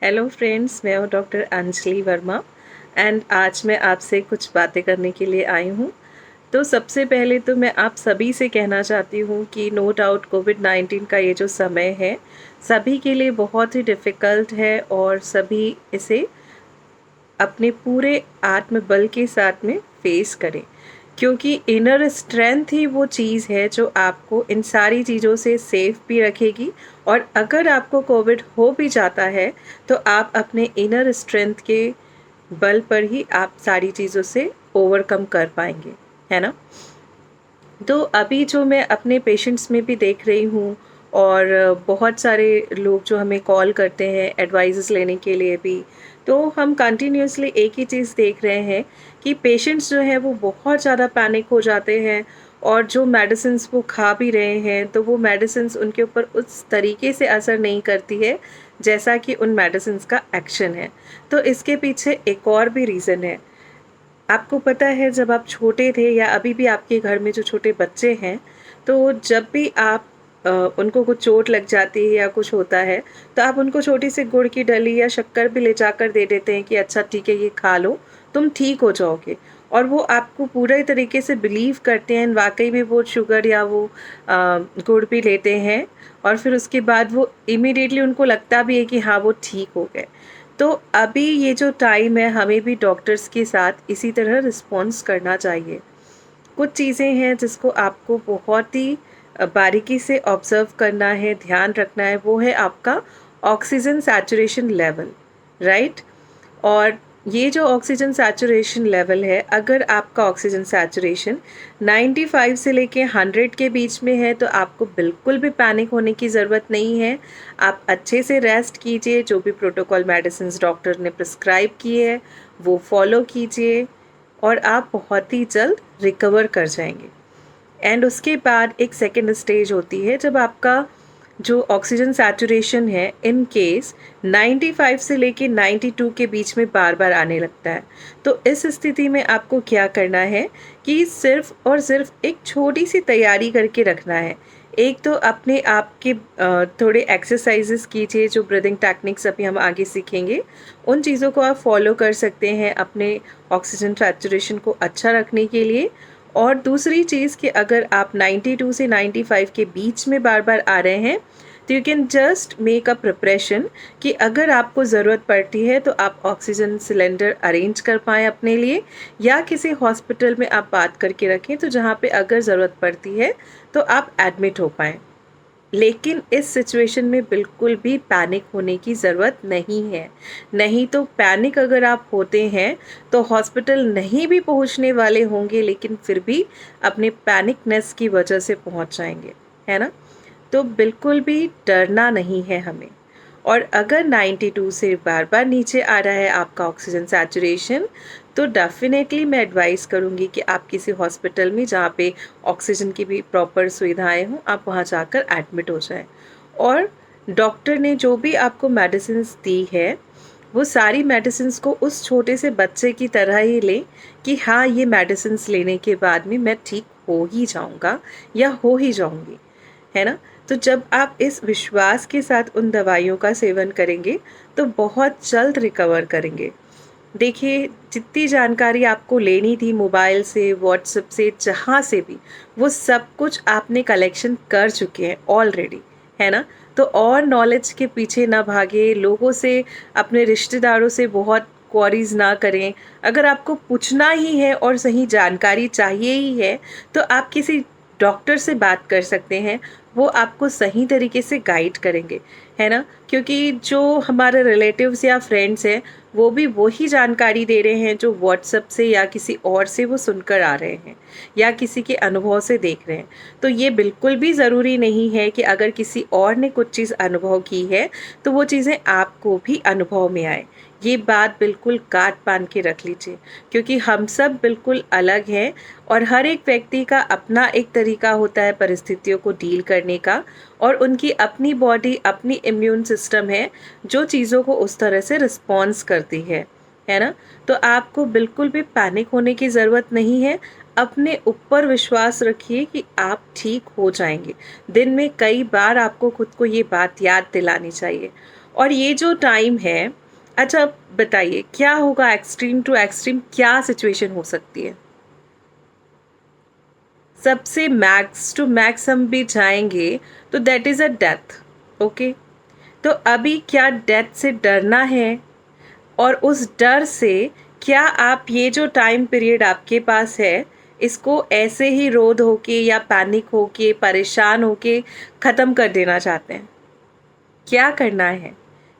Hello friends, मैं हूँ doctor Anjali Verma and आज मैं आपसे कुछ बातें करने के लिए आई हूँ। तो सबसे पहले तो मैं आप सभी से कहना चाहती हूँ कि नो डाउट कोविड-19 का ये जो समय है, सभी के लिए बहुत ही डिफ़िकल्ट है और सभी इसे अपने पूरे आत्मबल के साथ में फेस करें, क्योंकि इनर स्ट्रेंथ ही वो चीज़ है जो आपको इन सारी चीज़ों से सेफ भी रखेगी। और अगर आपको कोविड हो भी जाता है तो आप अपने इनर स्ट्रेंथ के बल पर ही आप सारी चीज़ों से ओवरकम कर पाएंगे, है ना। तो अभी जो मैं अपने पेशेंट्स में भी देख रही हूँ और बहुत सारे लोग जो हमें कॉल करते हैं एडवाइसेस लेने के लिए भी, तो हम कंटिन्यूसली एक ही चीज़ देख रहे हैं कि पेशेंट्स जो हैं वो बहुत ज़्यादा पैनिक हो जाते हैं और जो मेडिसिन्स वो खा भी रहे हैं तो वो मेडिसिन्स उनके ऊपर उस तरीके से असर नहीं करती है जैसा कि उन मेडिसिन्स का एक्शन है। तो इसके पीछे एक और भी रीज़न है। आपको पता है, जब आप छोटे थे या अभी भी आपके घर में जो छोटे बच्चे हैं, तो जब भी आप उनको कुछ चोट लग जाती है या कुछ होता है, तो आप उनको छोटी सी गुड़ की डली या शक्कर भी ले जाकर दे देते हैं कि अच्छा ठीक है, ये खा लो, तुम ठीक हो जाओगे। और वो आपको पूरे तरीके से बिलीव करते हैं, वाक़ई में वो शुगर या वो गुड़ भी लेते हैं और फिर उसके बाद वो इमीडिएटली उनको लगता भी है कि हाँ, वो ठीक हो गए। तो अभी ये जो टाइम है, हमें भी डॉक्टर्स के साथ इसी तरह रिस्पॉन्स करना चाहिए। कुछ चीज़ें हैं जिसको आपको बहुत ही बारीकी से ऑब्ज़र्व करना है, ध्यान रखना है, वो है आपका ऑक्सीजन सैचुरेशन लेवल, राइट? और ये जो ऑक्सीजन सैचुरेशन लेवल है, अगर आपका ऑक्सीजन सैचुरेशन 95 से लेके 100 के बीच में है, तो आपको बिल्कुल भी पैनिक होने की ज़रूरत नहीं है। आप अच्छे से रेस्ट कीजिए, जो भी प्रोटोकॉल मेडिसिन्स डॉक्टर ने प्रिस्क्राइब की है, वो फॉलो कीजिए और आप बहुत ही जल्द रिकवर कर जाएँगे। एंड उसके बाद एक सेकंड स्टेज होती है जब आपका जो ऑक्सीजन सैचुरेशन है इन केस 95 से लेके 92 के बीच में बार बार आने लगता है। तो इस स्थिति में आपको क्या करना है कि सिर्फ और सिर्फ एक छोटी सी तैयारी करके रखना है। एक तो अपने आप के थोड़े एक्सरसाइजेस कीजिए, जो ब्रीदिंग टेक्निक्स अभी हम आगे सीखेंगे, उन चीज़ों को आप फॉलो कर सकते हैं अपने ऑक्सीजन सैचुरेशन को अच्छा रखने के लिए। और दूसरी चीज़ कि अगर आप 92 से 95 के बीच में बार-बार आ रहे हैं, तो you can just make a preparation कि अगर आपको ज़रूरत पड़ती है तो आप ऑक्सीजन सिलेंडर अरेंज कर पाएँ अपने लिए, या किसी हॉस्पिटल में आप बात करके रखें तो जहाँ पे अगर ज़रूरत पड़ती है तो आप एडमिट हो पाएँ। लेकिन इस सिचुएशन में बिल्कुल भी पैनिक होने की ज़रूरत नहीं है। नहीं तो पैनिक अगर आप होते हैं तो हॉस्पिटल नहीं भी पहुंचने वाले होंगे, लेकिन फिर भी अपने पैनिकनेस की वजह से पहुंच जाएंगे, है ना। तो बिल्कुल भी डरना नहीं है हमें। और अगर 92 से बार-बार नीचे आ रहा है आपका ऑक्सीजन सैचुरेशन, तो डेफ़िनेटली मैं एडवाइस करूँगी कि आप किसी हॉस्पिटल में जहाँ पे ऑक्सीजन की भी प्रॉपर सुविधाएँ हों, आप वहाँ जाकर एडमिट हो जाएँ। और डॉक्टर ने जो भी आपको मेडिसिन्स दी है, वो सारी मेडिसिन्स को उस छोटे से बच्चे की तरह ही लें कि हाँ, ये मेडिसिन्स लेने के बाद में मैं ठीक हो ही जाऊँगा या हो ही जाऊँगी, है ना? तो जब आप इस विश्वास के साथ उन दवाइयों का सेवन करेंगे, तो बहुत जल्द रिकवर करेंगे। देखिए, जितनी जानकारी आपको लेनी थी मोबाइल से, व्हाट्सएप से, जहाँ से भी, वो सब कुछ आपने कलेक्शन कर चुके हैं ऑलरेडी, है ना? तो और नॉलेज के पीछे ना भागें, लोगों से, अपने रिश्तेदारों से बहुत क्वेरीज़ ना करें। अगर आपको पूछना ही है और सही जानकारी चाहिए ही है, तो आप किसी डॉक्टर से बात कर सकते हैं, वो आपको सही तरीके से गाइड करेंगे, है ना? क्योंकि जो हमारे रिलेटिव्स या फ्रेंड्स हैं, वो भी वही जानकारी दे रहे हैं जो व्हाट्सएप से या किसी और से वो सुनकर आ रहे हैं या किसी के अनुभव से देख रहे हैं। तो ये बिल्कुल भी ज़रूरी नहीं है कि अगर किसी और ने कुछ चीज़ अनुभव की है, तो वो चीज़ें आपको भी अनुभव में आए। ये बात बिल्कुल गाँठ बाँध के रख लीजिए, क्योंकि हम सब बिल्कुल अलग हैं और हर एक व्यक्ति का अपना एक तरीका होता है परिस्थितियों को डील करने का, और उनकी अपनी बॉडी, अपनी इम्यून सिस्टम है जो चीज़ों को उस तरह से रिस्पॉन्स करती है ना? तो आपको बिल्कुल भी पैनिक होने की ज़रूरत नहीं है। अपने ऊपर विश्वास रखिए कि आप ठीक हो जाएँगे। दिन में कई बार आपको खुद को ये बात याद दिलानी चाहिए। और ये जो टाइम है, अच्छा बताइए क्या होगा, एक्सट्रीम टू एक्सट्रीम क्या सिचुएशन हो सकती है? सबसे मैक्स टू मैक्स हम भी जाएंगे तो that is a death. Okay, तो अभी क्या डेथ से डरना है? और उस डर से क्या आप ये जो टाइम पीरियड आपके पास है, इसको ऐसे ही रोध होके या पैनिक होके परेशान होके ख़त्म कर देना चाहते हैं? क्या करना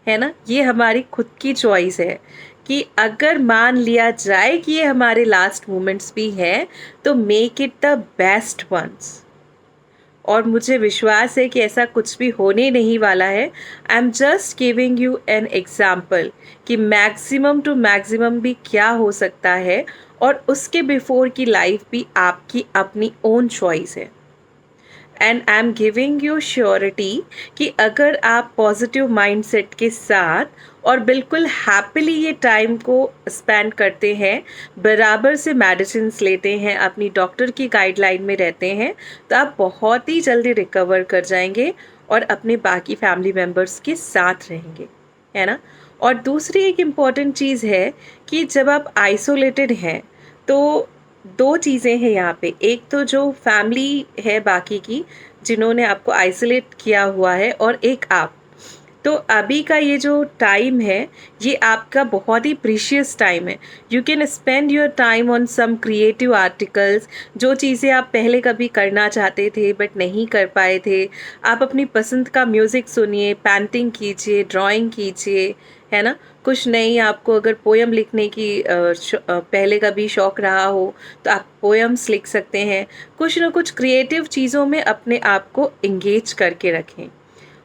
है ना? ये हमारी खुद की चॉइस है कि अगर मान लिया जाए कि ये हमारे लास्ट मोमेंट्स भी हैं, तो make it the best ones. और मुझे विश्वास है कि ऐसा कुछ भी होने नहीं वाला है। I am just giving you an example कि मैक्सिमम टू मैक्सिमम भी क्या हो सकता है, और उसके बिफोर की लाइफ भी आपकी अपनी ओन चॉइस है। And I am giving you surety कि अगर आप पॉजिटिव माइंडसेट के साथ और बिल्कुल हैप्पीली ये टाइम को स्पेंड करते हैं, बराबर से मेडिसिन्स लेते हैं, अपनी डॉक्टर की गाइडलाइन में रहते हैं, तो आप बहुत ही जल्दी रिकवर कर जाएंगे और अपने बाकी फैमिली मेम्बर्स के साथ रहेंगे, है ना? और दूसरी एक इम्पॉर्टेंट चीज़ है कि जब आप आइसोलेटेड हैं, तो दो चीज़ें हैं यहाँ पे। एक तो जो फैमिली है बाकी की, जिन्होंने आपको आइसोलेट किया हुआ है, और एक आप। तो अभी का ये जो टाइम है, ये आपका बहुत ही प्रीशियस टाइम है। You can spend your time on some creative articles, जो चीज़ें आप पहले कभी करना चाहते थे बट नहीं कर पाए थे। आप अपनी पसंद का म्यूज़िक सुनिए, पेंटिंग कीजिए, ड्राइंग कीजिए, है ना? कुछ नई, आपको अगर पोएम लिखने की पहले कभी शौक़ रहा हो, तो आप पोएम्स लिख सकते हैं। कुछ ना कुछ क्रिएटिव चीज़ों में अपने आप को एंगेज करके रखें।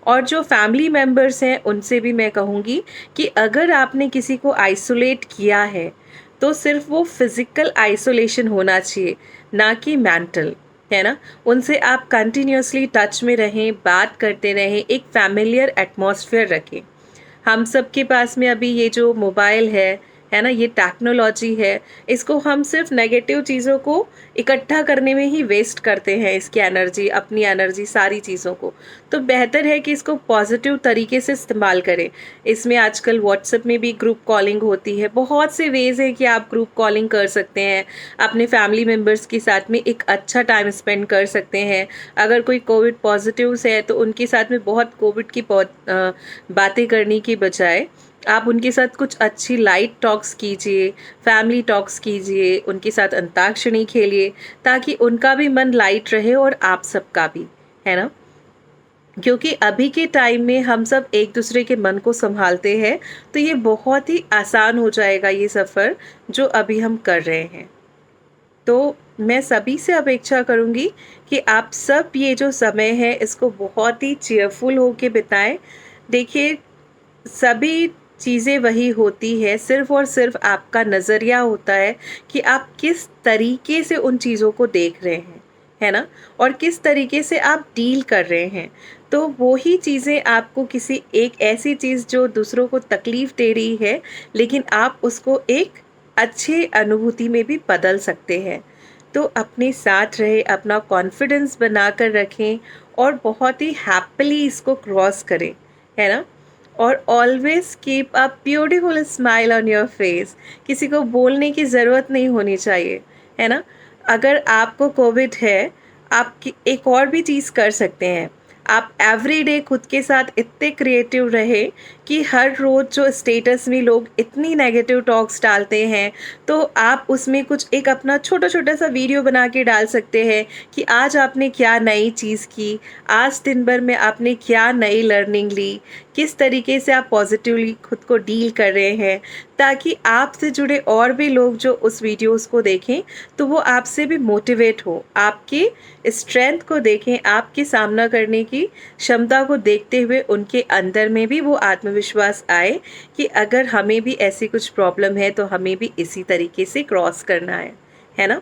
और जो फैमिली मेम्बर्स हैं, उनसे भी मैं कहूँगी कि अगर आपने किसी को आइसोलेट किया है, तो सिर्फ वो फिज़िकल आइसोलेशन होना चाहिए, ना कि मेंटल, है ना? उनसे आप कंटिन्यूअसली टच में रहें, बात करते रहें, एक फ़ैमिलियर एटमॉस्फेयर रखें। हम सब के पास में अभी ये जो मोबाइल है ना, ये टेक्नोलॉजी है, इसको हम सिर्फ नेगेटिव चीज़ों को इकट्ठा करने में ही वेस्ट करते हैं, इसकी एनर्जी, अपनी एनर्जी, सारी चीज़ों को। तो बेहतर है कि इसको पॉजिटिव तरीके से इस्तेमाल करें। इसमें आजकल व्हाट्सएप में भी ग्रुप कॉलिंग होती है, बहुत से वेज़ हैं कि आप ग्रुप कॉलिंग कर सकते हैं, अपने फैमिली मेम्बर्स के साथ में एक अच्छा टाइम स्पेंड कर सकते हैं। अगर कोई कोविड पॉजिटिव्स है, तो उनके साथ में बहुत कोविड की बातें करने की बजाय आप उनके साथ कुछ अच्छी लाइट टॉक्स कीजिए, फैमिली टॉक्स कीजिए, उनके साथ अंताक्षरी खेलिए, ताकि उनका भी मन लाइट रहे और आप सबका भी, है ना? क्योंकि अभी के टाइम में हम सब एक दूसरे के मन को संभालते हैं, तो ये बहुत ही आसान हो जाएगा ये सफ़र जो अभी हम कर रहे हैं। तो मैं सभी से अपेक्षा करूँगी कि आप सब ये जो समय है, इसको बहुत ही चीयरफुल होके बिताएं। देखिए, सभी चीज़ें वही होती है, सिर्फ़ और सिर्फ़ आपका नज़रिया होता है कि आप किस तरीके से उन चीज़ों को देख रहे हैं, है ना? और किस तरीके से आप डील कर रहे हैं। तो वो ही चीज़ें आपको किसी एक ऐसी चीज़ जो दूसरों को तकलीफ़ दे रही है, लेकिन आप उसको एक अच्छे अनुभूति में भी बदल सकते हैं। तो अपने साथ रहे, अपना कॉन्फिडेंस बनाकर रखें और बहुत ही हैप्पीली इसको क्रॉस करें, है ना? और always keep a beautiful smile on your face. किसी को बोलने की ज़रूरत नहीं होनी चाहिए, है ना? अगर आपको कोविड है, आप एक और भी चीज़ कर सकते हैं। आप एवरीडे खुद के साथ इतने क्रिएटिव रहे कि हर रोज़ जो स्टेटस में लोग इतनी नेगेटिव टॉक्स डालते हैं, तो आप उसमें कुछ एक अपना छोटा-छोटा सा वीडियो बना के डाल सकते हैं कि आज आपने क्या नई चीज़ की, आज दिन भर में आपने क्या नई लर्निंग ली, किस तरीके से आप पॉजिटिवली खुद को डील कर रहे हैं, ताकि आपसे जुड़े और भी लोग जो उस वीडियोस को देखें, तो वो आपसे भी मोटिवेट हो, आपकी स्ट्रेंथ को देखें, आपके सामना करने की क्षमता को देखते हुए उनके अंदर में भी वो आत्मविश्वास आए कि अगर हमें भी ऐसी कुछ प्रॉब्लम है, तो हमें भी इसी तरीके से क्रॉस करना है ना?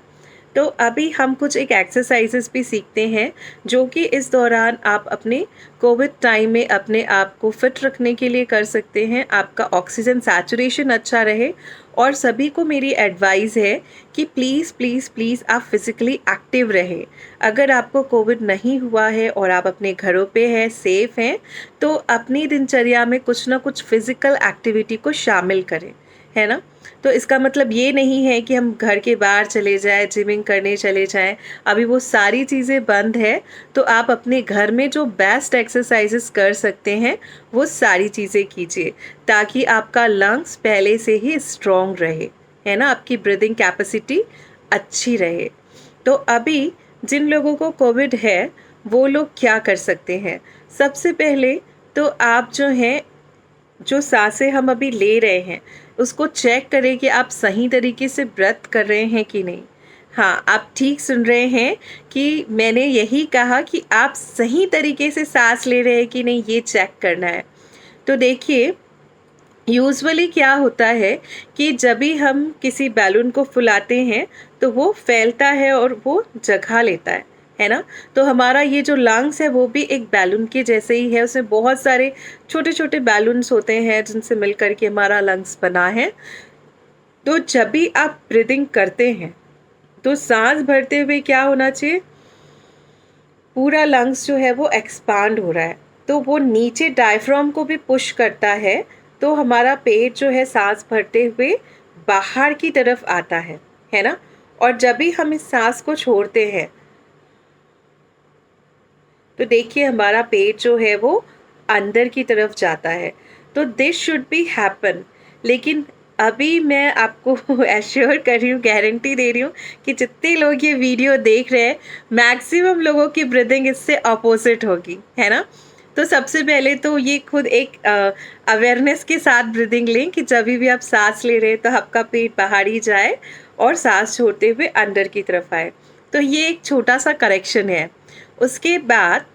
तो अभी हम कुछ एक एक्सरसाइजेस भी सीखते हैं जो कि इस दौरान आप अपने कोविड टाइम में अपने आप को फिट रखने के लिए कर सकते हैं, आपका ऑक्सीजन सैचुरेशन अच्छा रहे। और सभी को मेरी एडवाइस है कि प्लीज़ प्लीज़ प्लीज़ आप फिज़िकली एक्टिव रहें। अगर आपको कोविड नहीं हुआ है और आप अपने घरों पे हैं, सेफ़ हैं, तो अपनी दिनचर्या में कुछ ना कुछ फ़िज़िकल एक्टिविटी को शामिल करें, है ना? तो इसका मतलब ये नहीं है कि हम घर के बाहर चले जाएँ, जिमिंग करने चले जाएँ, अभी वो सारी चीज़ें बंद है। तो आप अपने घर में जो बेस्ट एक्सरसाइज़ेस कर सकते हैं, वो सारी चीज़ें कीजिए, ताकि आपका लंग्स पहले से ही स्ट्रॉन्ग रहे, है ना? आपकी ब्रीदिंग कैपेसिटी अच्छी रहे। तो अभी जिन लोगों को कोविड है, वो लोग क्या कर सकते हैं? सबसे पहले तो आप जो हैं, जो साँसें हम अभी ले रहे हैं, उसको चेक करें कि आप सही तरीके से ब्रेथ कर रहे हैं कि नहीं। हाँ, आप ठीक सुन रहे हैं कि मैंने यही कहा कि आप सही तरीके से साँस ले रहे हैं कि नहीं, ये चेक करना है। तो देखिए, यूजुअली क्या होता है कि जब भी हम किसी बैलून को फुलाते हैं, तो वो फैलता है और वो जगह लेता है ना? तो हमारा ये जो लंग्स है वो भी एक बैलून के जैसे ही है, उसमें बहुत सारे छोटे-छोटे बैलून्स होते हैं जिनसे मिलकर के हमारा लंग्स बना है। तो जब भी आप ब्रीदिंग करते हैं, तो साँस भरते हुए क्या होना चाहिए? पूरा लंग्स जो है वो एक्सपांड हो रहा है, तो वो नीचे डायफ्राम को भी पुश करता है, तो हमारा पेट जो है साँस भरते हुए बाहर की तरफ आता है ना? और जब भी हम इस साँस को छोड़ते हैं, तो देखिए हमारा पेट जो है वो अंदर की तरफ जाता है। तो दिस शुड बी हैपन। लेकिन अभी मैं आपको एश्योर कर रही हूँ, गारंटी दे रही हूँ कि जितने लोग ये वीडियो देख रहे हैं, मैक्सिमम लोगों की ब्रीदिंग इससे अपोजिट होगी, है ना? तो सबसे पहले तो ये खुद एक अवेयरनेस के साथ ब्रीदिंग लें कि जब भी आप साँस ले रहे हैं, तो आपका पेट बाहर ही जाए और साँस छोड़ते हुए अंदर की तरफ आए। तो ये एक छोटा-सा करेक्शन है। उसके बाद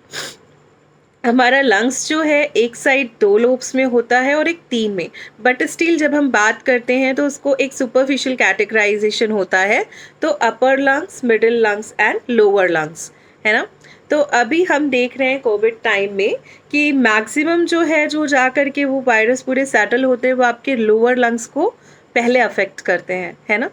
हमारा लंग्स जो है एक साइड 2 लोब्स में होता है और एक 3 में, बट स्टिल जब हम बात करते हैं तो उसको एक सुपरफिशियल कैटेगराइजेशन होता है। तो upper lungs, middle lungs and lower lungs, है ना? तो अभी हम देख रहे हैं कोविड टाइम में कि मैक्सिमम जो है, जो जा कर के वो वायरस पूरे सेटल होते हैं, वो आपके लोअर लंग्स को पहले अफेक्ट करते हैं, है ना?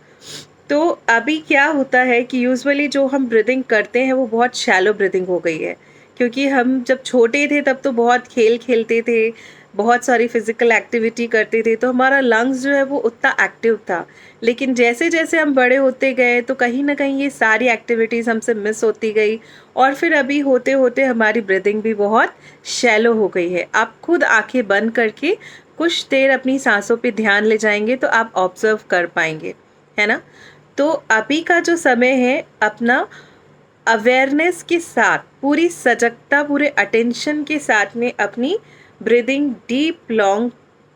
तो अभी क्या होता है कि यूजुअली जो हम ब्रीदिंग करते हैं वो बहुत शैलो ब्रीदिंग हो गई है, क्योंकि हम जब छोटे थे तब तो बहुत खेल खेलते थे, बहुत सारी फिजिकल एक्टिविटी करते थे, तो हमारा लंग्स जो है वो उतना एक्टिव था। लेकिन जैसे जैसे हम बड़े होते गए, तो कहीं ना कहीं ये सारी एक्टिविटीज़ हमसे मिस होती गई, और फिर अभी होते होते हमारी ब्रीदिंग भी बहुत शैलो हो गई है। आप खुद आंखें बंद करके कुछ देर अपनी सांसों पे ध्यान ले जाएंगे तो आप ऑब्जर्व कर पाएंगे, है ना? तो अभी का जो समय है, अपना अवेयरनेस के साथ, पूरी सजगता, पूरे अटेंशन के साथ में अपनी ब्रीदिंग डीप लॉन्ग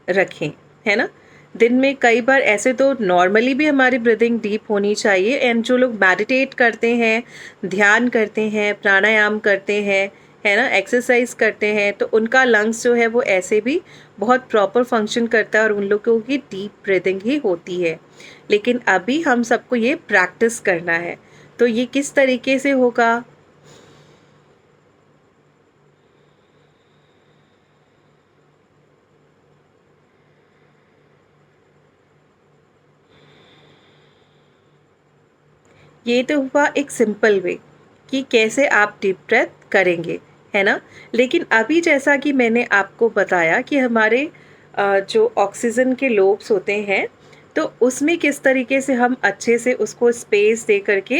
रखें, है ना? दिन में कई बार, ऐसे तो नॉर्मली भी हमारी ब्रीदिंग डीप होनी चाहिए, एंड जो लोग मेडिटेट करते हैं, ध्यान करते हैं, प्राणायाम करते हैं, है ना, एक्सरसाइज करते हैं, तो उनका लंग्स जो है वो ऐसे भी बहुत प्रॉपर फंक्शन करता है और उन लोगों की डीप ब्रीदिंग ही होती है। लेकिन अभी हम सबको ये प्रैक्टिस करना है। तो ये किस तरीके से होगा? ये तो हुआ एक सिंपल वे कि कैसे आप डीप ब्रेथ करेंगे, है ना? लेकिन अभी जैसा कि मैंने आपको बताया कि हमारे जो ऑक्सीजन के लोब्स होते हैं, तो उसमें किस तरीके से हम अच्छे से उसको स्पेस दे करके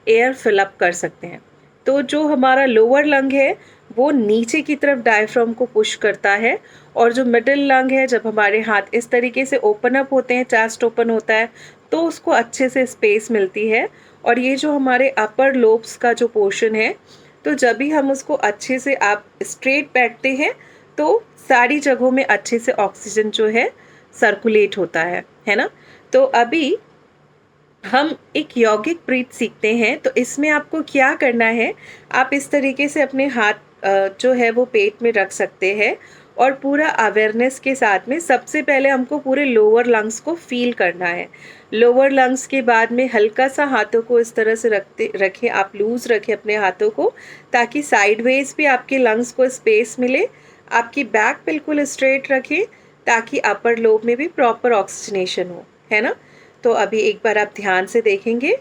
एयर फिल अप कर सकते हैं। तो जो हमारा लोअर लंग है, वो नीचे की तरफ डायफ्राम को पुश करता है, और जो मिडिल लंग है, जब हमारे हाथ इस तरीके से ओपन अप होते हैं, चेस्ट ओपन होता है, तो उसको अच्छे से स्पेस मिलती है। और ये जो हमारे अपर लोब्स का जो पोर्शन है, तो जब भी हम उसको अच्छे से, आप स्ट्रेट बैठते हैं, तो सारी जगहों में अच्छे से ऑक्सीजन जो है सर्कुलेट होता है ना? तो अभी हम एक यौगिक ब्रीथ सीखते हैं। तो इसमें आपको क्या करना है, आप इस तरीके से अपने हाथ जो है वो पेट में रख सकते हैं, और पूरा अवेयरनेस के साथ में सबसे पहले हमको पूरे लोअर लंग्स को फ़ील करना है। लोअर लंग्स के बाद में हल्का-सा हाथों को इस तरह से रखें, आप लूज़ रखें अपने हाथों को, ताकि साइडवेज़ भी आपके लंग्स को स्पेस मिले। आपकी बैक बिल्कुल स्ट्रेट रखें, ताकि अपर लोब में भी प्रॉपर ऑक्सीजनेशन हो, है ना? तो अभी एक बार आप ध्यान से देखेंगे।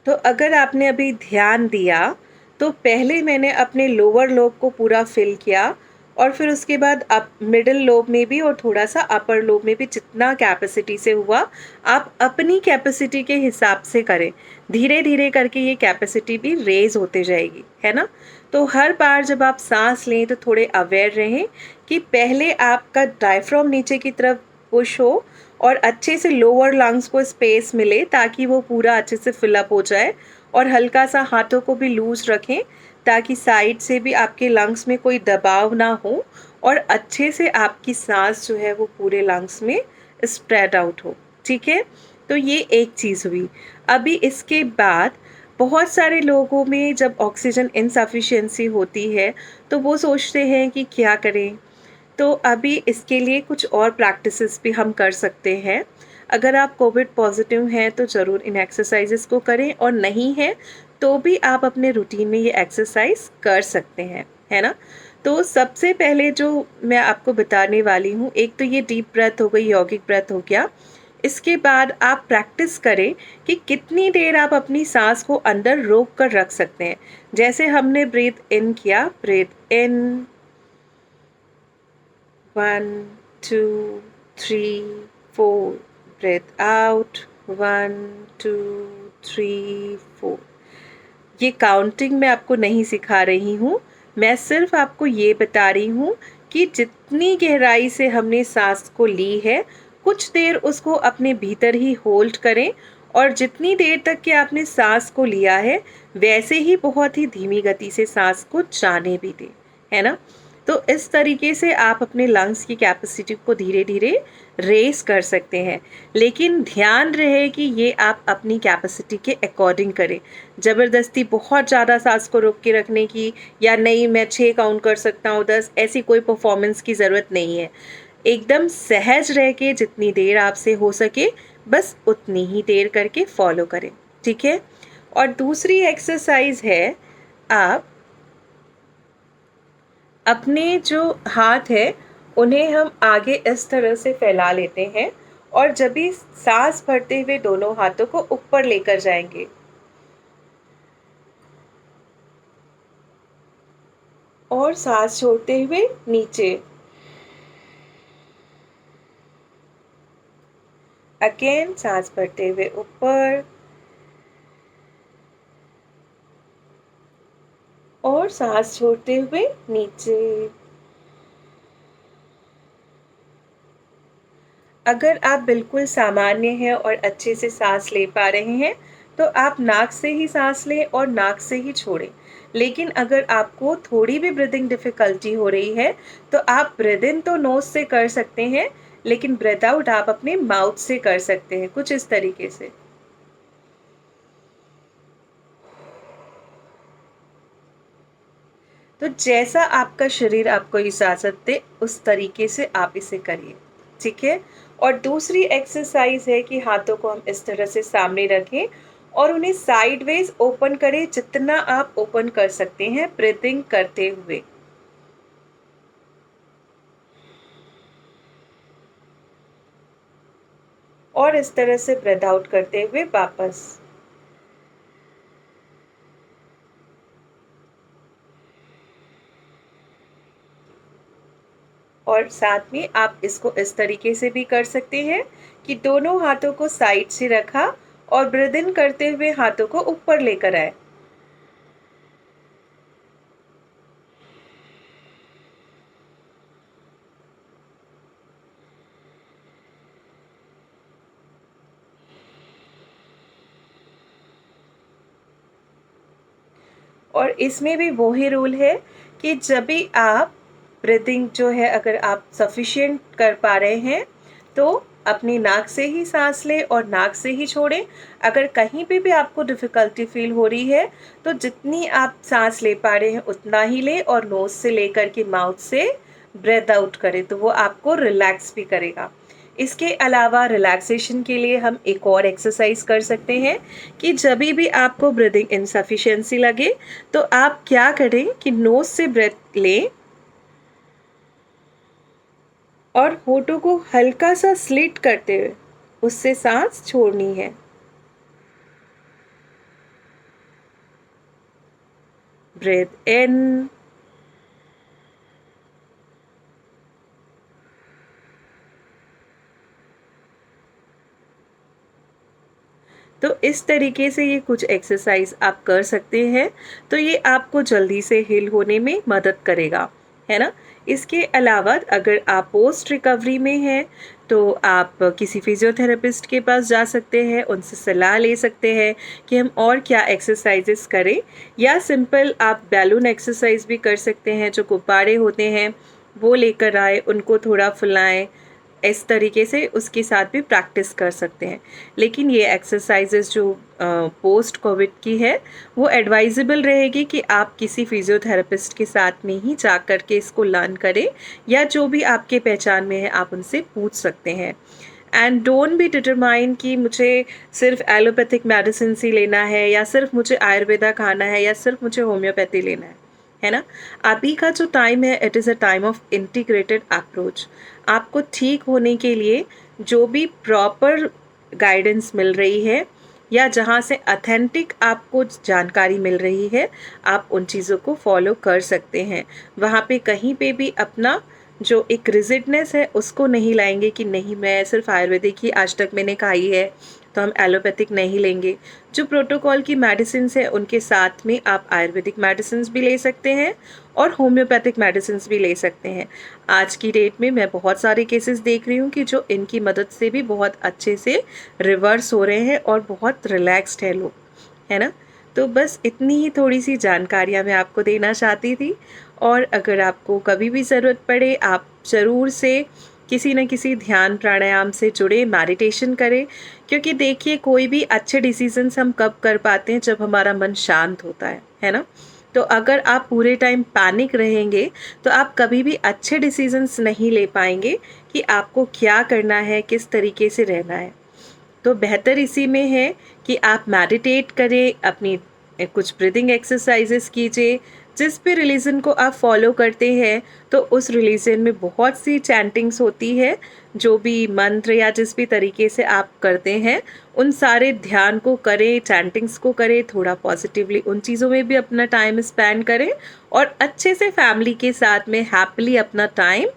तो अगर आपने अभी ध्यान दिया, तो पहले मैंने अपने लोअर लोब को पूरा फ़िल किया और फिर उसके बाद मिडल लोब में भी और थोड़ा-सा अपर लोब में भी जितना कैपेसिटी से हुआ, आप अपनी कैपेसिटी के हिसाब से करें। धीरे-धीरे करके ये कैपेसिटी भी रेज़ होते जाएगी, है ना? तो हर बार जब आप साँस लें तो थोड़े अवेयर रहें कि पहले आपका डायफ्राम नीचे की तरफ पुश हो और अच्छे से लोअर लंग्स को स्पेस मिले, ताकि वो पूरा अच्छे से फिल अप हो जाए, और हल्का-सा हाथों को भी लूज़ रखें, ताकि साइड से भी आपके लंग्स में कोई दबाव ना हो और अच्छे से आपकी साँस जो है वो पूरे लंग्स में स्प्रेड आउट हो, ठीक है? तो ये एक चीज़ हुई। अभी इसके बाद बहुत सारे लोगों में जब ऑक्सीजन इनसफिशिएंसी होती है, तो वो सोचते हैं कि क्या करें? तो अभी इसके लिए कुछ और प्रैक्टिसेस भी हम कर सकते हैं। अगर आप कोविड पॉज़िटिव हैं तो ज़रूर इन एक्सरसाइज़ेस को करें, और नहीं हैं तो भी आप अपने रूटीन में ये एक्सरसाइज़ कर सकते हैं, है ना? तो सबसे पहले जो मैं आपको बताने वाली हूँ, एक तो ये डीप ब्रेथ हो गई, यौगिक ब्रेथ हो गया। इसके बाद आप प्रैक्टिस करें कि कितनी देर आप अपनी साँस को अंदर रोक कर रख सकते हैं। जैसे हमने ब्रीथ इन किया, ब्रीथ इन 1, 2, 3, 4. Breath out. 1, 2, 3, 4. ये काउंटिंग मैं आपको नहीं सिखा रही हूँ, मैं सिर्फ आपको ये बता रही हूँ कि जितनी गहराई से हमने सांस को ली है, कुछ देर उसको अपने भीतर ही होल्ड करें, और जितनी देर तक कि आपने सांस को लिया है, वैसे ही बहुत ही धीमी गति से सांस को जाने भी दें, है ना? तो इस तरीके से आप अपने लंग्स की कैपेसिटी को धीरे-धीरे रेज़ कर सकते हैं। लेकिन ध्यान रहे कि ये आप अपनी कैपेसिटी के अकॉर्डिंग करें। ज़बरदस्ती बहुत ज़्यादा साँस को रोक के रखने की, या नहीं मैं 6 काउंट कर सकता हूँ, 10, ऐसी कोई परफ़ॉर्मेंस की ज़रूरत नहीं है। एकदम सहज रह के जितनी देर आपसे हो सके, बस उतनी ही देर करके फ़ॉलो करें, ठीक है? और दूसरी एक्सरसाइज़ है, आप अपने जो हाथ है, उन्हें हम आगे इस तरह से फैला लेते हैं, और जब भी साँस भरते हुए दोनों हाथों को ऊपर लेकर जाएँगे, और साँस छोड़ते हुए नीचे। अगेन साँस भरते हुए ऊपर, और साँस छोड़ते हुए नीचे। अगर आप बिल्कुल सामान्य हैं और अच्छे से साँस ले पा रहे हैं, तो आप नाक से ही साँस लें और नाक से ही छोड़ें। लेकिन अगर आपको थोड़ी भी ब्रीथिंग डिफ़िकल्टी हो रही है, तो आप ब्रीथ इन तो नोज़ से कर सकते हैं, लेकिन ब्रीथ आउट आप अपने माउथ से कर सकते हैं, कुछ इस तरीके से। तो जैसा आपका शरीर आपको इजाज़त दे, उस तरीके से आप इसे करिए, ठीक है? और दूसरी एक्सरसाइज़ है कि हाथों को हम इस तरह से सामने रखें और उन्हें साइडवेज़ ओपन करें, जितना आप ओपन कर सकते हैं ब्रीथिंग करते हुए। और इस तरह से ब्रीथ आउट करते हुए वापस। और साथ में आप इसको इस तरीके से भी कर सकते हैं कि दोनों हाथों को साइड से रखा और ब्रीथ इन करते हुए हाथों को ऊपर लेकर आए। और इसमें भी वही रूल है कि जब भी आप ब्रीदिंग जो है अगर आप सफिशिएंट कर पा रहे हैं तो अपनी नाक से ही सांस लें और नाक से ही छोड़ें। अगर कहीं पे भी आपको डिफ़िकल्टी फ़ील हो रही है तो जितनी आप सांस ले पा रहे हैं उतना ही लें और नोज़ से लेकर के माउथ से ब्रेथ आउट करें, तो वो आपको रिलैक्स भी करेगा। इसके अलावा रिलैक्सेशन के लिए हम एक और एक्सरसाइज कर सकते हैं कि जभी भी आपको ब्रीदिंग इनसफिशिएंसी लगे तो आप क्या करें कि नोज़ से ब्रेथ लें और होठों को हल्का सा स्लिट करते हुए उससे सांस छोड़नी है। ब्रेथ इन, तो इस तरीके से ये कुछ एक्सरसाइज आप कर सकते हैं, तो ये आपको जल्दी से हील होने में मदद करेगा, है ना। इसके अलावा अगर आप पोस्ट रिकवरी में हैं तो आप किसी फिजियोथेरेपिस्ट के पास जा सकते हैं, उनसे सलाह ले सकते हैं कि हम और क्या एक्सरसाइजेस करें, या सिंपल आप बैलून एक्सरसाइज भी कर सकते हैं। जो गुब्बारे होते हैं वो लेकर आए, उनको थोड़ा फुलाएं, इस तरीके से उसके साथ भी प्रैक्टिस कर सकते हैं। लेकिन ये एक्सरसाइजेस जो पोस्ट कोविड की है वो एडवाइजेबल रहेगी कि आप किसी फिजियोथेरेपिस्ट के साथ में ही जा कर के इसको लर्न करें, या जो भी आपके पहचान में है आप उनसे पूछ सकते हैं। एंड डोंट बी डिटरमाइन कि मुझे सिर्फ एलोपैथिक मेडिसिन ही लेना है, या सिर्फ मुझे आयुर्वेदा खाना है, या सिर्फ मुझे होम्योपैथी लेना है ना। अभी का जो टाइम है it is a time of integrated approach. आपको ठीक होने के लिए जो भी प्रॉपर गाइडेंस मिल रही है या जहाँ से ऑथेंटिक आपको जानकारी मिल रही है, आप उन चीज़ों को फॉलो कर सकते हैं। वहाँ पे कहीं पे भी अपना जो एक रिजिडनेस है उसको नहीं लाएंगे कि नहीं मैं सिर्फ आयुर्वेदिक ही आज तक मैंने खाई है तो हम एलोपैथिक नहीं लेंगे। जो प्रोटोकॉल की मेडिसिन है उनके साथ में आप आयुर्वेदिक मेडिसिन भी ले सकते हैं और होम्योपैथिक मेडिसिन भी ले सकते हैं। आज की डेट में मैं बहुत सारे केसेस देख रही हूँ कि जो इनकी मदद से भी बहुत अच्छे से रिवर्स हो रहे हैं और बहुत रिलैक्स्ड है लोग, है ना। तो बस इतनी ही थोड़ी सी जानकारियाँ मैं आपको देना चाहती थी, और अगर आपको कभी भी ज़रूरत पड़े आप ज़रूर से किसी न किसी ध्यान प्राणायाम से जुड़े, मेडिटेशन करें, क्योंकि देखिए कोई भी अच्छे डिसीजंस हम कब कर पाते हैं जब हमारा मन शांत होता है ना। तो अगर आप पूरे टाइम पैनिक रहेंगे तो आप कभी भी अच्छे डिसीजंस नहीं ले पाएंगे कि आपको क्या करना है, किस तरीके से रहना है। तो बेहतर इसी में है कि आप मेडिटेट करें, अपनी कुछ ब्रीदिंग एक्सरसाइजेस कीजिए। जिस भी रिलीजन को आप फॉलो करते हैं तो उस रिलीजन में बहुत सी चैंटिंग्स होती है, जो भी मंत्र या जिस भी तरीके से आप करते हैं उन सारे ध्यान को करें, चैंटिंग्स को करें, थोड़ा पॉजिटिवली उन चीज़ों में भी अपना टाइम स्पेंड करें और अच्छे से फैमिली के साथ में हैप्पीली अपना टाइम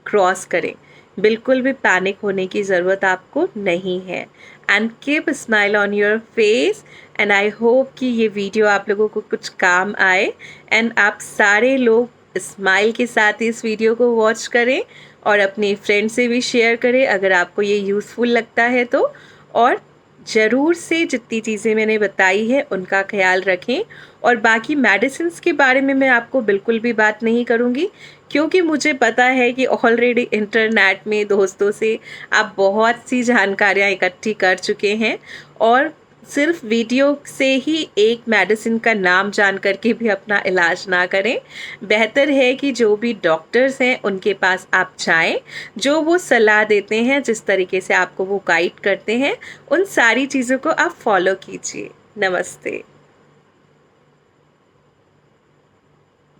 क्रॉस करें। बिल्कुल भी पैनिक होने की ज़रूरत आपको नहीं है। And keep smile on your face. And I hope कि ये वीडियो आप लोगों को कुछ काम आए एंड आप सारे लोग स्माइल के साथ इस वीडियो को वॉच करें और अपने फ्रेंड से भी शेयर करें अगर आपको ये यूज़फुल लगता है तो। और ज़रूर से जितनी चीज़ें मैंने बताई है उनका ख्याल रखें। और बाकी मेडिसिन्स के बारे में मैं आपको बिल्कुल भी बात नहीं करूँगी, क्योंकि मुझे पता है कि ऑलरेडी इंटरनेट में दोस्तों से आप बहुत सी जानकारियाँ इकट्ठी कर चुके हैं, और सिर्फ वीडियो से ही एक मेडिसिन का नाम जान करके भी अपना इलाज ना करें। बेहतर है कि जो भी डॉक्टर्स हैं उनके पास आप जाएं, जो वो सलाह देते हैं, जिस तरीके से आपको वो गाइड करते हैं, उन सारी चीज़ों को आप फॉलो कीजिए। नमस्ते।